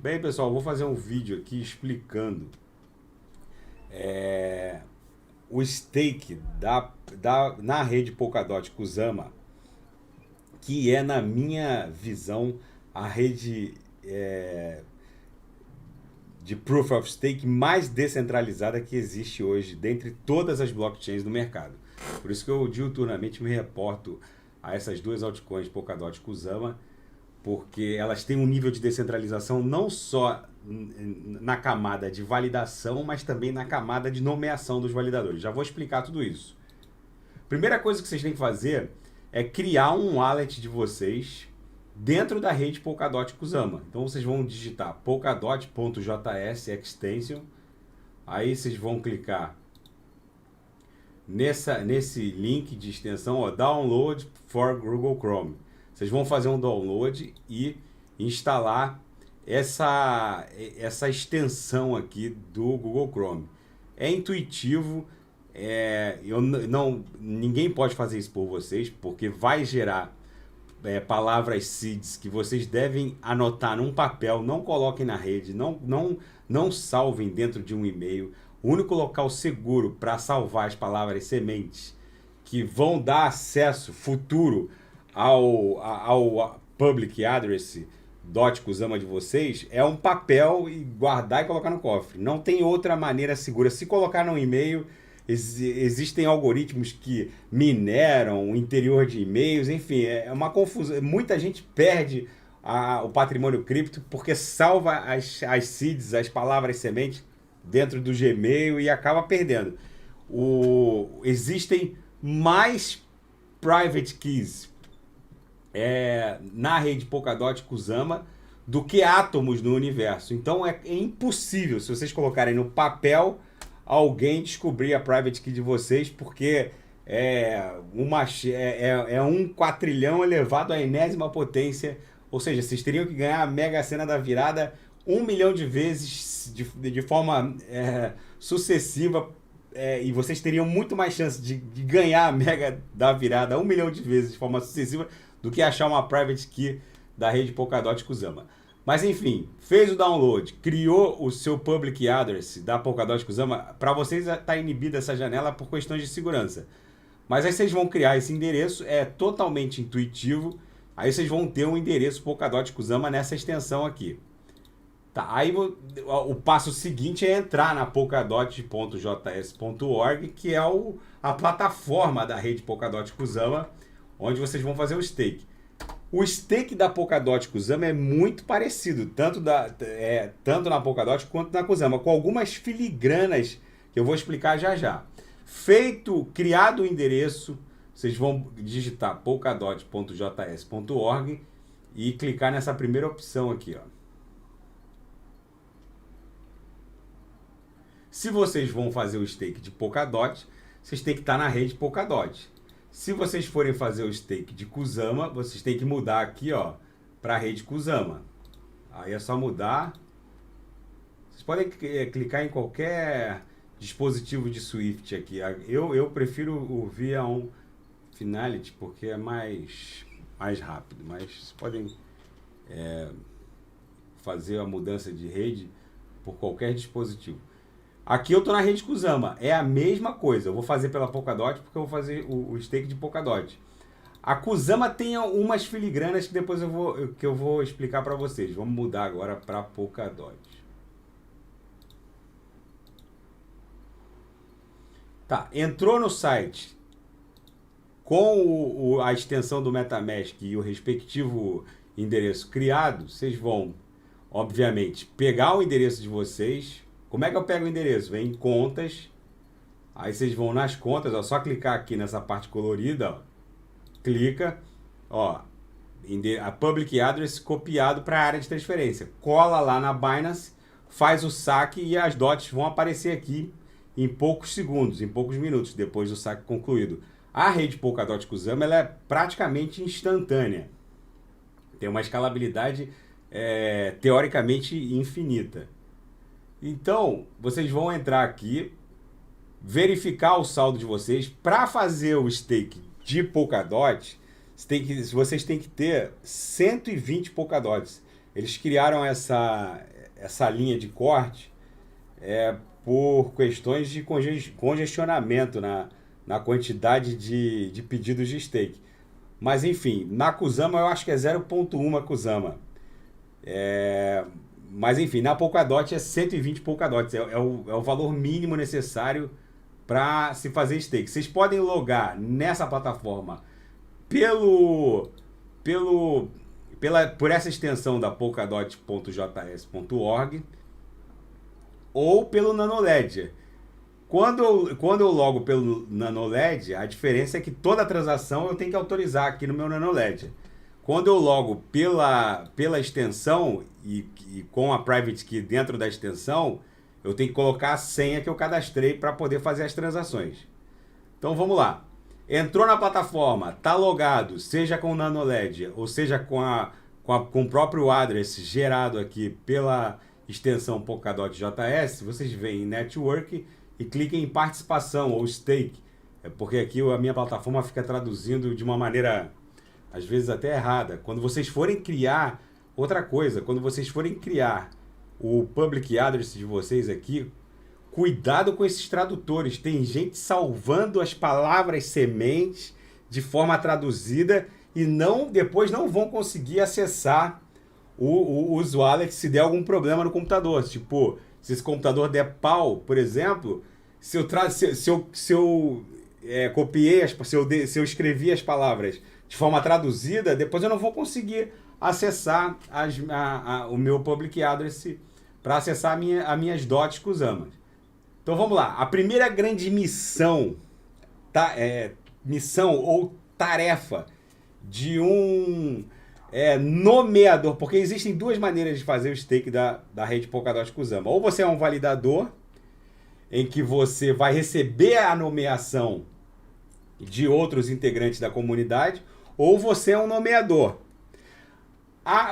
Bem, pessoal, vou fazer um vídeo aqui explicando o stake na rede Polkadot Kusama, que é, na minha visão, a rede de Proof of Stake mais descentralizada que existe hoje, dentre todas as blockchains do mercado. Por isso que eu diuturnamente me reporto a essas duas altcoins, Polkadot e Kusama, porque elas têm um nível de descentralização não só na camada de validação, mas também na camada de nomeação dos validadores. Já vou explicar tudo isso. Primeira coisa que vocês têm que fazer é criar um wallet de vocês dentro da rede Polkadot Kusama. Então vocês vão digitar polkadot.js extension, aí vocês vão clicar nesse link de extensão, ó, download for Google Chrome. Vocês vão fazer um download e instalar essa extensão aqui do Google Chrome. É intuitivo, ninguém pode fazer isso por vocês, porque vai gerar palavras seeds que vocês devem anotar num papel, não coloquem na rede, não salvem dentro de um e-mail. O único local seguro para salvar as palavras sementes que vão dar acesso futuro ao public address .kusama de vocês é um papel e guardar e colocar no cofre. Não tem outra maneira segura. Se colocar no e-mail, existem algoritmos que mineram o interior de e-mails, enfim, é uma confusão. Muita gente perde o patrimônio cripto porque salva as seeds, as palavras sementes dentro do Gmail e acaba perdendo. Existem mais private keys na rede Polkadot Kusama do que átomos no universo. Então é impossível, se vocês colocarem no papel, alguém descobrir a private key de vocês, porque é um quatrilhão elevado à enésima potência. Ou seja, vocês teriam que ganhar a Mega Sena da virada 1 milhão de vezes de forma sucessiva, e vocês teriam muito mais chance de ganhar a Mega da virada 1 milhão de vezes de forma sucessiva do que achar uma private key da rede Polkadot Kusama. Mas enfim, fez o download, criou o seu public address da Polkadot Kusama, para vocês está inibida essa janela por questões de segurança. Mas aí vocês vão criar esse endereço, é totalmente intuitivo, aí vocês vão ter um endereço Polkadot Kusama nessa extensão aqui. Tá, aí o passo seguinte é entrar na polkadot.js.org, que é a plataforma da rede Polkadot Kusama, onde vocês vão fazer o stake. O stake da Polkadot Kusama é muito parecido, tanto na Polkadot quanto na Kusama, com algumas filigranas que eu vou explicar já já. Criado o endereço, vocês vão digitar polkadot.js.org e clicar nessa primeira opção aqui, ó. Se vocês vão fazer o stake de Polkadot, vocês têm que estar na rede Polkadot. Se vocês forem fazer o stake de Kusama, vocês têm que mudar aqui, ó, para a rede Kusama. Aí é só mudar. Vocês podem clicar em qualquer dispositivo de Swift aqui. Eu prefiro o V1 Finality porque é mais rápido, mas vocês podem fazer a mudança de rede por qualquer dispositivo. Aqui eu estou na rede Kusama, é a mesma coisa. Eu vou fazer pela Polkadot porque eu vou fazer o stake de Polkadot. A Kusama tem umas filigranas que depois eu vou explicar para vocês. Vamos mudar agora para Polkadot. Tá, entrou no site com a extensão do MetaMask e o respectivo endereço criado, vocês vão, obviamente, pegar o endereço de vocês. Como é que eu pego o endereço? Vem em contas, aí vocês vão nas contas, ó, só clicar aqui nessa parte colorida, ó, clica, ó, a public address copiado para a área de transferência, cola lá na Binance, faz o saque e as dots vão aparecer aqui em poucos segundos, em poucos minutos, depois do saque concluído. A rede Polkadot Kusama ela é praticamente instantânea, tem uma escalabilidade teoricamente infinita. Então, vocês vão entrar aqui, verificar o saldo de vocês. Para fazer o stake de Polkadot, vocês têm que ter 120 Polkadots. Eles criaram essa linha de corte por questões de congestionamento na quantidade de pedidos de stake. Mas enfim, na Kusama eu acho que é 0.1 Kusama. Mas enfim, na Polkadot é 120 Polkadots. É o valor mínimo necessário para se fazer stake. Vocês podem logar nessa plataforma por essa extensão da polkadot.js.org ou pelo NanoLedger. Quando eu logo pelo NanoLedger, a diferença é que toda transação eu tenho que autorizar aqui no meu NanoLedger. Quando eu logo pela extensão e com a private key dentro da extensão, eu tenho que colocar a senha que eu cadastrei para poder fazer as transações. Então vamos lá. Entrou na plataforma, está logado, seja com o NanoLedger ou seja com o próprio address gerado aqui pela extensão Polkadot JS, vocês vêm em Network e cliquem em participação ou stake. Porque aqui a minha plataforma fica traduzindo de uma maneira, às vezes até errada. Quando vocês forem criar, outra coisa, quando vocês forem criar o public address de vocês aqui, cuidado com esses tradutores. Tem gente salvando as palavras sementes de forma traduzida e depois não vão conseguir acessar os wallets se der algum problema no computador. Tipo, se esse computador der pau, por exemplo, se eu copiei, se eu escrevi as palavras de forma traduzida, depois eu não vou conseguir acessar o meu public address para acessar as minhas dots Kusama. Então vamos lá. A primeira grande missão, missão ou tarefa de um nomeador, porque existem duas maneiras de fazer o stake da rede Polkadot Kusama. Ou você é um validador, em que você vai receber a nomeação de outros integrantes da comunidade, ou você é um nomeador.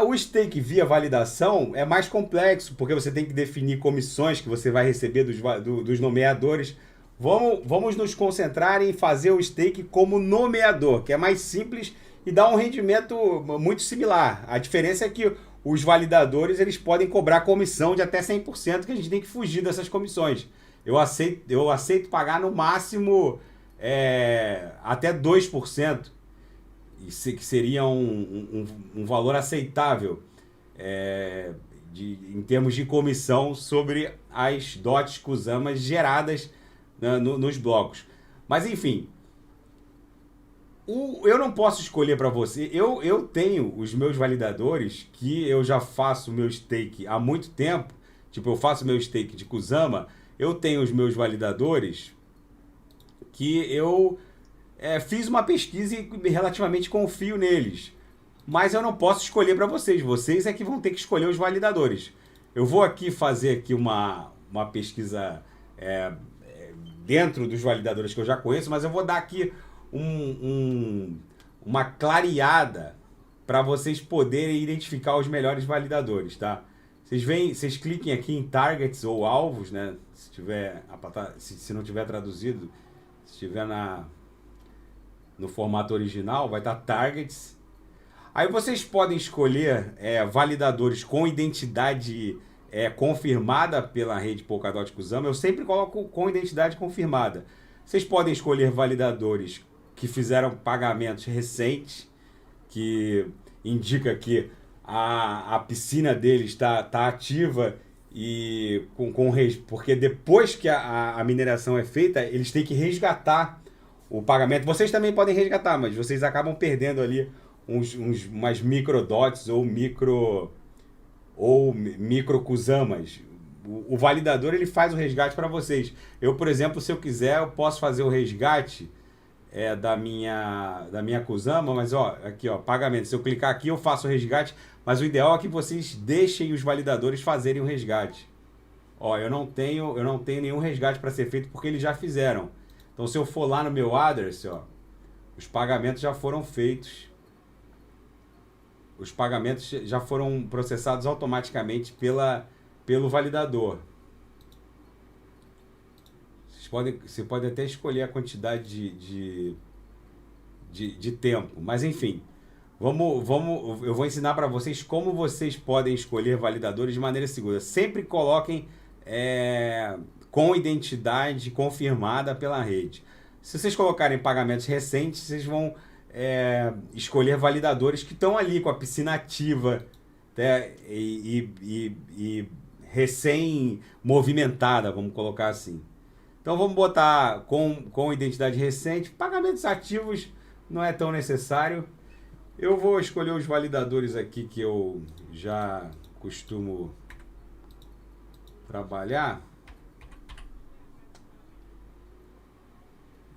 O stake via validação é mais complexo, porque você tem que definir comissões que você vai receber dos nomeadores. Vamos nos concentrar em fazer o stake como nomeador, que é mais simples e dá um rendimento muito similar. A diferença é que os validadores eles podem cobrar comissão de até 100%, que a gente tem que fugir dessas comissões. Eu aceito pagar no máximo até 2%. Que seria um valor aceitável em termos de comissão sobre as dots Kusama geradas nos blocos. Mas enfim, eu não posso escolher para você. Eu tenho os meus validadores que eu já faço meu stake há muito tempo. Tipo, eu faço meu stake de Kusama. Eu tenho os meus validadores que eu fiz uma pesquisa e relativamente confio neles. Mas eu não posso escolher para vocês. Vocês é que vão ter que escolher os validadores. Eu vou aqui fazer aqui uma pesquisa dentro dos validadores que eu já conheço, mas eu vou dar aqui uma clareada para vocês poderem identificar os melhores validadores, tá? Vocês cliquem aqui em targets ou alvos, né? Se não tiver traduzido, se estiver no formato original, vai estar targets. Aí vocês podem escolher validadores com identidade confirmada pela rede Polkadot Kusama. Eu sempre coloco com identidade confirmada. Vocês podem escolher validadores que fizeram pagamentos recentes, que indica que a piscina deles está ativa e porque depois que a mineração é feita, eles têm que resgatar o pagamento. Vocês também podem resgatar, mas vocês acabam perdendo ali umas microdots ou micro Kusamas. O validador ele faz o resgate para vocês. Eu, por exemplo, se eu quiser, eu posso fazer o resgate da minha Kusama, mas aqui pagamento. Se eu clicar aqui, eu faço o resgate, mas o ideal é que vocês deixem os validadores fazerem o resgate. Eu não tenho nenhum resgate para ser feito porque eles já fizeram. Então, se eu for lá no meu address, os pagamentos já foram feitos. Os pagamentos já foram processados automaticamente pelo validador. Você pode até escolher a quantidade de tempo. Mas, enfim, Eu vou ensinar para vocês como vocês podem escolher validadores de maneira segura. Sempre coloquem com identidade confirmada pela rede. Se vocês colocarem pagamentos recentes, vocês vão escolher validadores que estão ali com a piscina ativa, né, e recém-movimentada, vamos colocar assim. Então vamos botar com identidade recente. Pagamentos ativos não é tão necessário. Eu vou escolher os validadores aqui que eu já costumo trabalhar.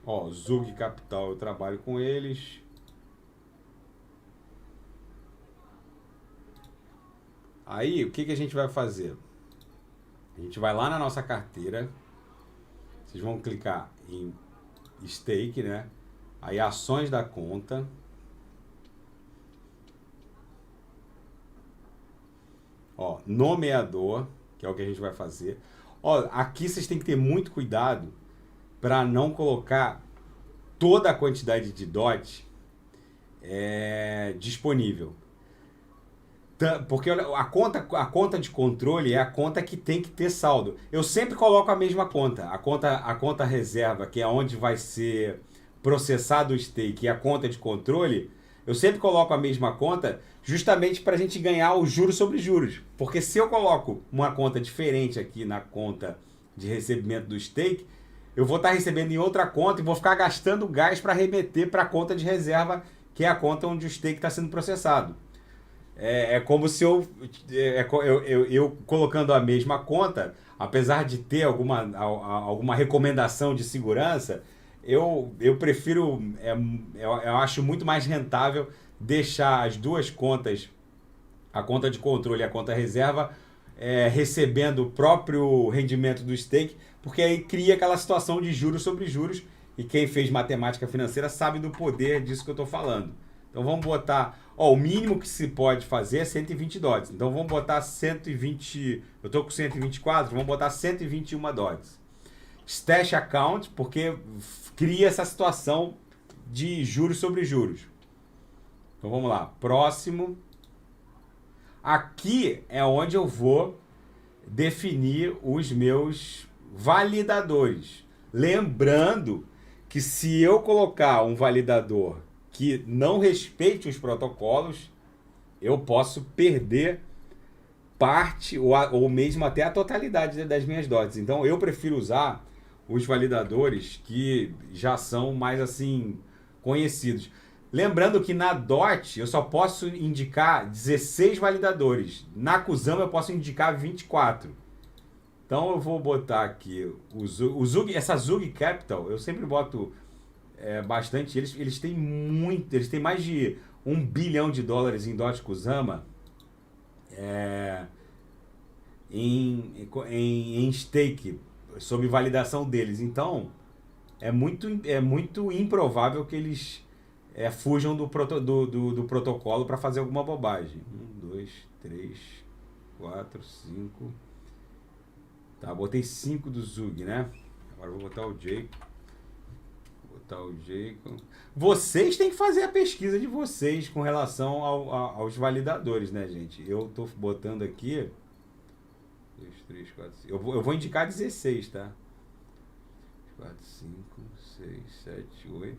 Ó, Zug Capital, eu trabalho com eles. Aí, o que a gente vai fazer? A gente vai lá na nossa carteira. Vocês vão clicar em Stake, né? Aí, ações da conta. Ó, nomeador, que é o que a gente vai fazer. Ó, aqui vocês têm que ter muito cuidado para não colocar toda a quantidade de DOT disponível. Porque a conta de controle é a conta que tem que ter saldo. Eu sempre coloco a mesma conta. A conta reserva, que é onde vai ser processado o stake, e a conta de controle, eu sempre coloco a mesma conta justamente para a gente ganhar os juros sobre juros. Porque se eu coloco uma conta diferente aqui na conta de recebimento do stake, eu vou estar recebendo em outra conta e vou ficar gastando gás para remeter para a conta de reserva, que é a conta onde o stake está sendo processado. É como se eu colocando a mesma conta, apesar de ter alguma recomendação de segurança, eu prefiro, eu acho muito mais rentável deixar as duas contas, a conta de controle e a conta reserva, recebendo o próprio rendimento do stake, porque aí cria aquela situação de juros sobre juros, e quem fez matemática financeira sabe do poder disso que eu estou falando. Então vamos botar, ó, o mínimo que se pode fazer é 120 DOTs. Então vamos botar 120, eu estou com 124, vamos botar 121 DOTs. Stash account, porque cria essa situação de juros sobre juros. Então vamos lá, próximo. Aqui é onde eu vou definir os meus validadores. Lembrando que se eu colocar um validador que não respeite os protocolos, eu posso perder parte ou mesmo até a totalidade das minhas DOTs. Então eu prefiro usar os validadores que já são mais assim conhecidos. Lembrando que na DOT eu só posso indicar 16 validadores. Na Kusama eu posso indicar 24. Então eu vou botar aqui essa Zug Capital, eu sempre boto bastante. Eles têm muito, eles têm mais de $1 bilhão em DOT Kusama em stake, sob validação deles. Então é muito improvável que eles fujam do protocolo para fazer alguma bobagem. 1, 2, 3, 4, 5. Tá, botei 5 do Zug, né? Agora vou botar o Jacob. Vocês têm que fazer a pesquisa de vocês com relação aos validadores, né, gente? Eu tô botando aqui 2, 3, 4, 5. Eu vou indicar 16, tá? 4, 5, 6, 7, 8.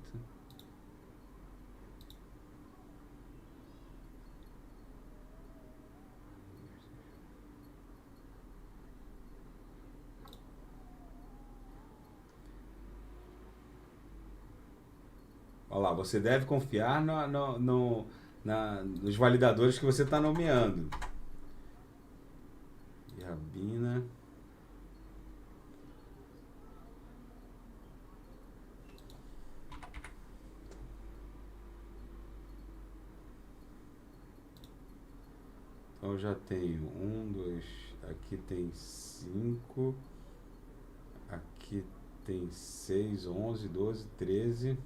Olha lá, você deve confiar nos validadores que você está nomeando. E Rabina. Então eu já tenho 1, 2, aqui tem 5, aqui tem 6, 11, 12, 13.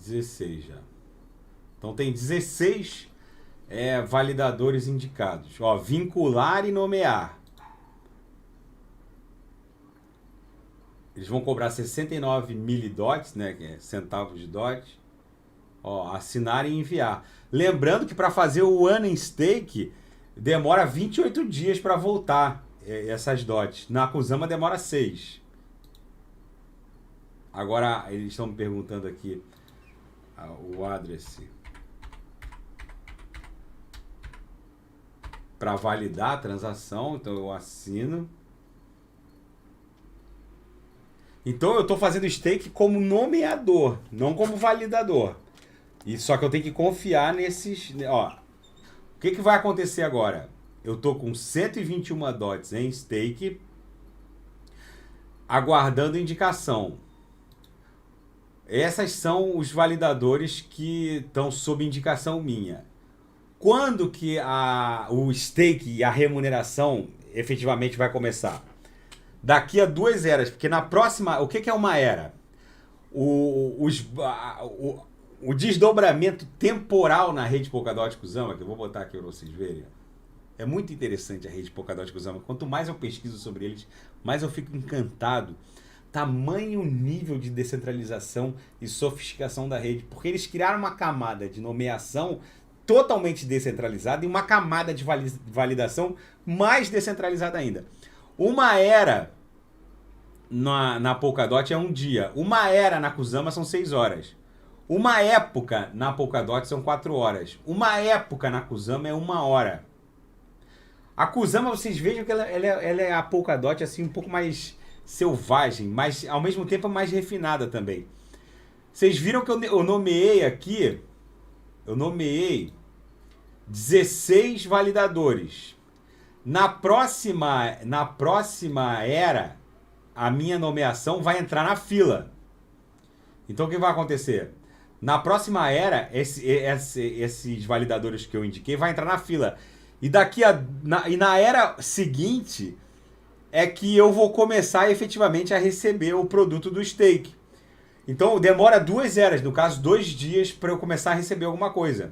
Já. Então tem 16 validadores indicados. Ó, vincular e nomear. Eles vão cobrar 69 milidots, né, que é centavos de dot. Ó, assinar e enviar. Lembrando que para fazer o One Stake demora 28 dias para voltar essas dots. Na Kusama demora 6. Agora eles estão me perguntando aqui o address para validar a transação, então eu assino. Então eu estou fazendo stake como nomeador, não como validador. E só que eu tenho que confiar nesses... Ó, o que vai acontecer agora? Eu estou com 121 dots em stake, aguardando indicação. Essas são os validadores que estão sob indicação minha. Quando que o stake e a remuneração efetivamente vai começar? Daqui a 2 eras, porque na próxima... O que é uma era? O desdobramento temporal na rede Polkadot Kusama, que eu vou botar aqui para vocês verem. É muito interessante a rede Polkadot Kusama. Quanto mais eu pesquiso sobre eles, mais eu fico encantado. Tamanho nível de descentralização e sofisticação da rede. Porque eles criaram uma camada de nomeação totalmente descentralizada e uma camada de validação mais descentralizada ainda. Uma era na Polkadot é 1 dia. Uma era na Kusama são 6 horas. Uma época na Polkadot são 4 horas. Uma época na Kusama é 1 hora. A Kusama, vocês vejam que ela é a Polkadot assim, um pouco mais selvagem, mas ao mesmo tempo mais refinada também. Vocês viram que eu nomeei aqui, eu nomeei 16 validadores. Na próxima era, a minha nomeação vai entrar na fila. Então o que vai acontecer? Na próxima era, esses validadores que eu indiquei vai entrar na fila. E na era seguinte é que eu vou começar efetivamente a receber o produto do stake. Então demora 2 eras, no caso 2 dias, para eu começar a receber alguma coisa.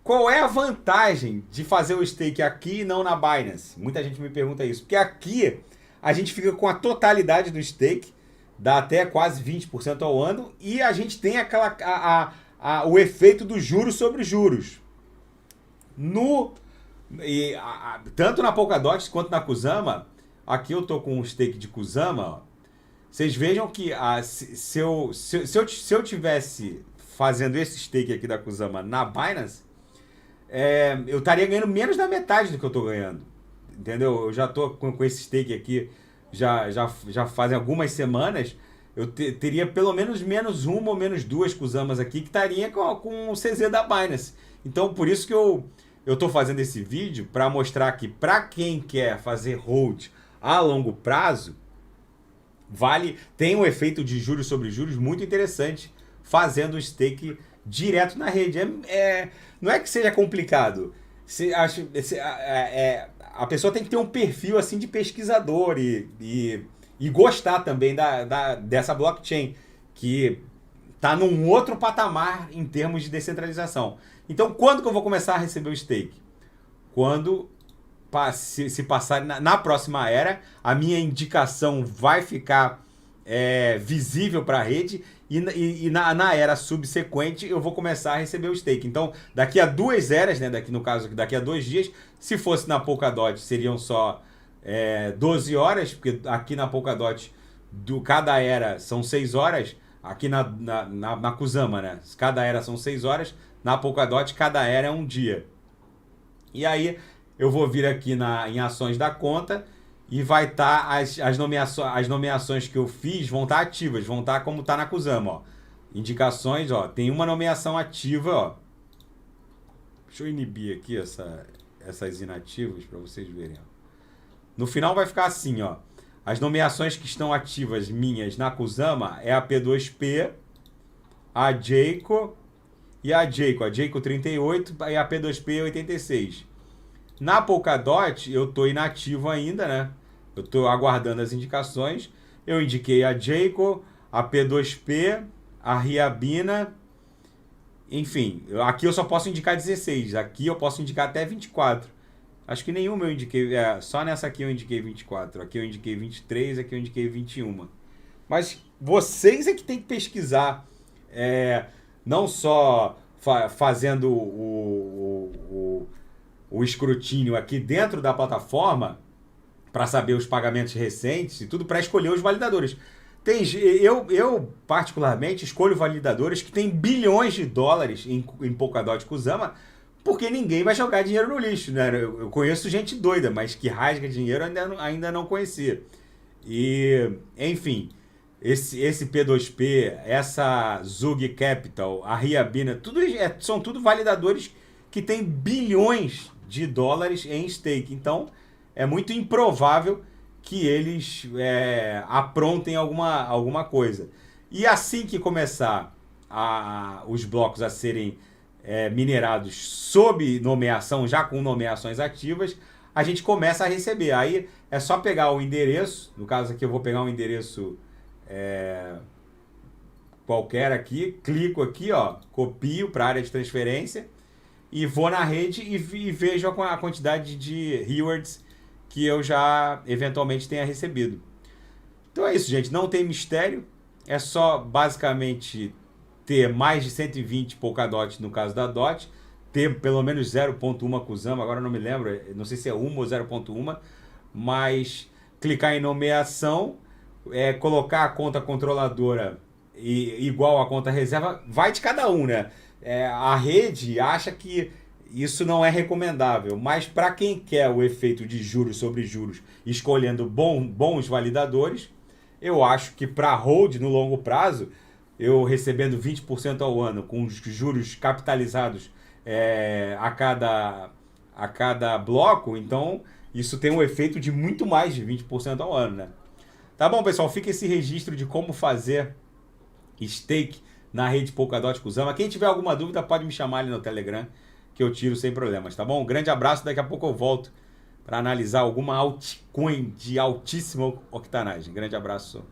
Qual é a vantagem de fazer o stake aqui e não na Binance? Muita gente me pergunta isso. Porque aqui a gente fica com a totalidade do stake, dá até quase 20% ao ano, e a gente tem o efeito do juros sobre juros. Tanto na Polkadot quanto na Kusama, aqui eu estou com um stake de Kusama, ó, vocês vejam que se eu tivesse fazendo esse stake aqui da Kusama na Binance, eu estaria ganhando menos da metade do que eu estou ganhando. Entendeu? Eu já estou com esse stake aqui já fazem algumas semanas. Eu teria pelo menos -1 ou -2 Kusamas aqui que estaria com o CZ da Binance. Então por isso que eu estou fazendo esse vídeo para mostrar que para quem quer fazer hold a longo prazo, tem um efeito de juros sobre juros muito interessante fazendo o stake direto na rede. Não é que seja complicado. A pessoa tem que ter um perfil assim de pesquisador e gostar também dessa blockchain, que está num outro patamar em termos de descentralização. Então, quando que eu vou começar a receber o stake? Quando se passar na próxima era, a minha indicação vai ficar visível para a rede, e na era subsequente eu vou começar a receber o stake. Então, daqui a 2 eras, né, daqui a 2 dias, se fosse na Polkadot, seriam só 12 horas, porque aqui na Polkadot, cada era são 6 horas, aqui na Kusama, né, cada era são 6 horas, na Polkadot, cada era é 1 dia. E aí, eu vou vir aqui em ações da conta, e vai estar as nomeações que eu fiz vão estar ativas, vão estar como está na Kusama, ó. Indicações, ó, tem uma nomeação ativa, ó. Deixa eu inibir aqui essas inativas para vocês verem, ó. No final vai ficar assim, ó. As nomeações que estão ativas minhas na Kusama é a P2P, a Jayco e a Jayco 38 e a P2P 86. Na Polkadot, eu estou inativo ainda, né? Eu estou aguardando as indicações. Eu indiquei a Jayco, a P2P, a Riabina Enfim, aqui eu só posso indicar 16. Aqui eu posso indicar até 24. Acho que nenhuma eu indiquei. Só nessa aqui eu indiquei 24. Aqui eu indiquei 23, aqui eu indiquei 21. Mas vocês é que tem que pesquisar. Não só fazendo o escrutínio aqui dentro da plataforma para saber os pagamentos recentes e tudo para escolher os validadores. Eu, particularmente, escolho validadores que têm bilhões de dólares em Polkadot Kusama, porque ninguém vai jogar dinheiro no lixo, né? Eu conheço gente doida, mas que rasga dinheiro ainda não conhecia. E, enfim, esse P2P, essa Zug Capital, a Riabina, são tudo validadores que têm bilhões de dólares em stake. Então, é muito improvável que eles aprontem alguma coisa. E assim que começar os blocos a serem minerados sob nomeação, já com nomeações ativas, a gente começa a receber. Aí é só pegar o endereço, no caso aqui eu vou pegar um endereço qualquer aqui, clico aqui, ó, copio para a área de transferência e vou na rede e vejo a quantidade de rewards que eu já eventualmente tenha recebido. Então é isso, gente. Não tem mistério. É só basicamente ter mais de 120 Polkadot no caso da DOT, ter pelo menos 0.1 Kusama, agora não me lembro, não sei se é 1 ou 0.1, mas clicar em nomeação, colocar a conta controladora igual a conta reserva, vai de cada um, né? A rede acha que isso não é recomendável, mas para quem quer o efeito de juros sobre juros, escolhendo bons validadores, eu acho que para hold no longo prazo, eu recebendo 20% ao ano, com os juros capitalizados a cada bloco, então isso tem um efeito de muito mais de 20% ao ano, né? Tá bom, pessoal, fica esse registro de como fazer stake na rede Polkadot Kusama. Quem tiver alguma dúvida pode me chamar ali no Telegram, que eu tiro sem problemas, tá bom? Um grande abraço, daqui a pouco eu volto para analisar alguma altcoin de altíssima octanagem. Grande abraço.